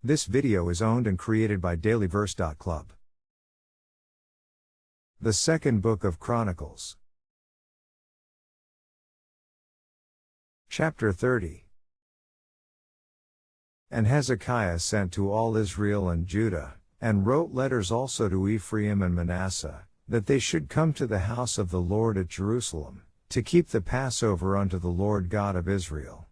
This video is owned and created by dailyverse.club. The Second Book of Chronicles. Chapter 30. And Hezekiah sent to all Israel and Judah, and wrote letters also to Ephraim and Manasseh, that they should come to the house of the Lord at Jerusalem, to keep the Passover unto the Lord God of Israel.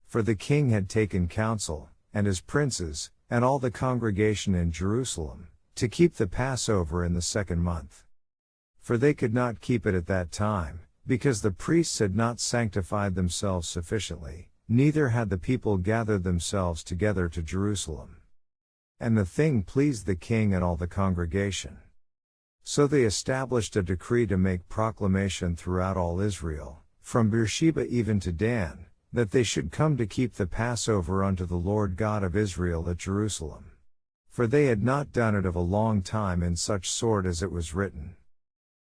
For the king had taken counsel, and his princes, and all the congregation in Jerusalem, to keep the Passover in the 2nd month. For they could not keep it at that time, because the priests had not sanctified themselves sufficiently, neither had the people gathered themselves together to Jerusalem. And the thing pleased the king and all the congregation. So they established a decree to make proclamation throughout all Israel, from Beersheba even to Dan, that they should come to keep the Passover unto the Lord God of Israel at Jerusalem. For they had not done it of a long time in such sort as it was written.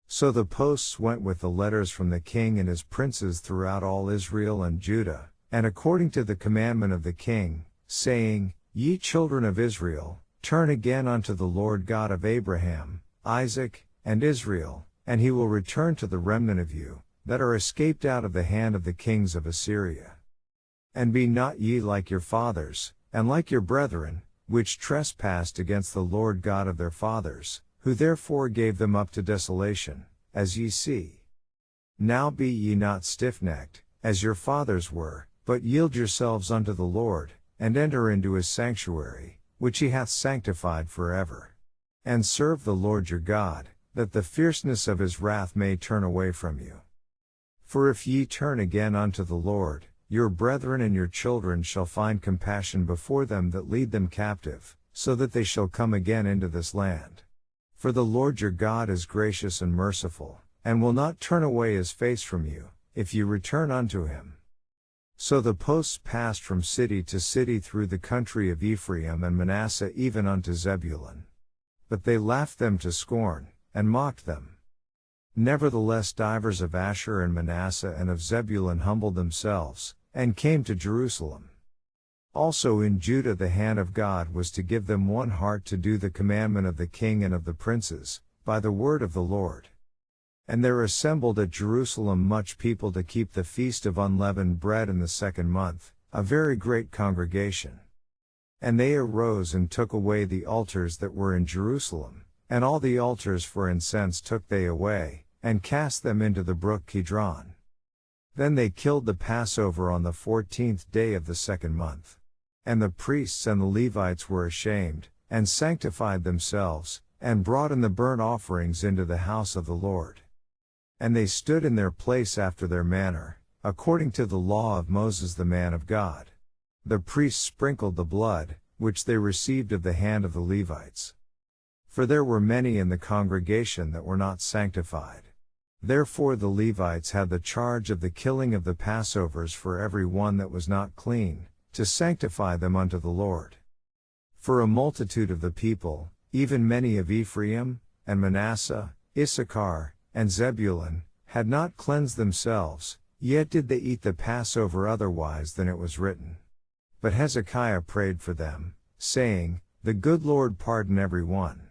So the posts went with the letters from the king and his princes throughout all Israel and Judah, and according to the commandment of the king, saying, Ye children of Israel, turn again unto the Lord God of Abraham, Isaac, and Israel, and he will return to the remnant of you, that are escaped out of the hand of the kings of Assyria. And be not ye like your fathers, and like your brethren, which trespassed against the Lord God of their fathers, who therefore gave them up to desolation, as ye see. Now be ye not stiff-necked, as your fathers were, but yield yourselves unto the Lord, and enter into his sanctuary, which he hath sanctified forever. And serve the Lord your God, that the fierceness of his wrath may turn away from you. For if ye turn again unto the Lord, your brethren and your children shall find compassion before them that lead them captive, so that they shall come again into this land. For the Lord your God is gracious and merciful, and will not turn away his face from you, if ye return unto him. So the posts passed from city to city through the country of Ephraim and Manasseh even unto Zebulun. But they laughed them to scorn, and mocked them. Nevertheless divers of Asher and Manasseh and of Zebulun humbled themselves, and came to Jerusalem. Also in Judah the hand of God was to give them one heart to do the commandment of the king and of the princes, by the word of the Lord. And there assembled at Jerusalem much people to keep the feast of unleavened bread in the 2nd month, a very great congregation. And they arose and took away the altars that were in Jerusalem, and all the altars for incense took they away, and cast them into the brook Kidron. Then they killed the Passover on the 14th day of the 2nd month. And the priests and the Levites were ashamed, and sanctified themselves, and brought in the burnt offerings into the house of the Lord. And they stood in their place after their manner, according to the law of Moses the man of God. The priests sprinkled the blood, which they received of the hand of the Levites. For there were many in the congregation that were not sanctified. Therefore the Levites had the charge of the killing of the Passovers for every one that was not clean, to sanctify them unto the Lord. For a multitude of the people, even many of Ephraim, and Manasseh, Issachar, and Zebulun, had not cleansed themselves, yet did they eat the Passover otherwise than it was written. But Hezekiah prayed for them, saying, The good Lord pardon every one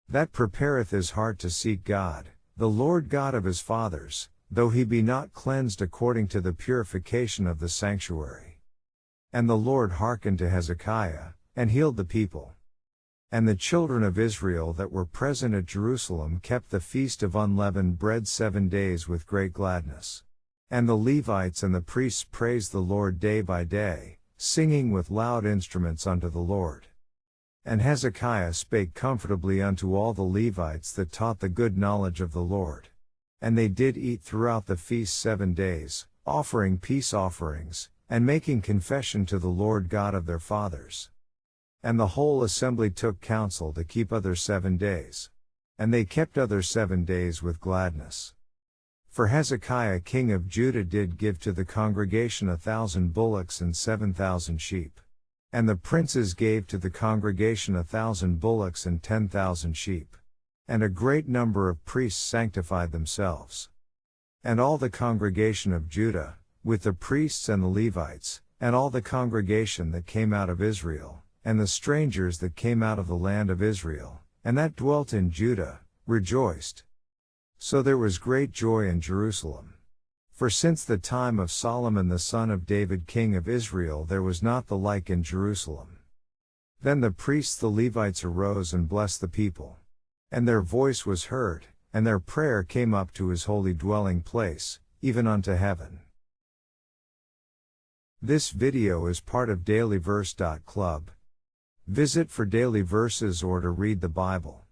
that prepareth his heart to seek God, the Lord God of his fathers, though he be not cleansed according to the purification of the sanctuary. And the Lord hearkened to Hezekiah, and healed the people. And the children of Israel that were present at Jerusalem kept the feast of unleavened bread 7 days with great gladness. And the Levites and the priests praised the Lord day by day, singing with loud instruments unto the Lord. And Hezekiah spake comfortably unto all the Levites that taught the good knowledge of the Lord. And they did eat throughout the feast 7 days, offering peace offerings, and making confession to the Lord God of their fathers. And the whole assembly took counsel to keep other 7 days. And they kept other 7 days with gladness. For Hezekiah king of Judah did give to the congregation 1,000 bullocks and 7,000 sheep. And the princes gave to the congregation 1,000 bullocks and 10,000 sheep. And a great number of priests sanctified themselves. And all the congregation of Judah, with the priests and the Levites, and all the congregation that came out of Israel, and the strangers that came out of the land of Israel, and that dwelt in Judah, rejoiced. So there was great joy in Jerusalem. For since the time of Solomon the son of David king of Israel there was not the like in Jerusalem. Then the priests the Levites arose and blessed the people. And their voice was heard, and their prayer came up to his holy dwelling place, even unto heaven. This video is part of dailyverse.club. Visit for daily verses or to read the Bible.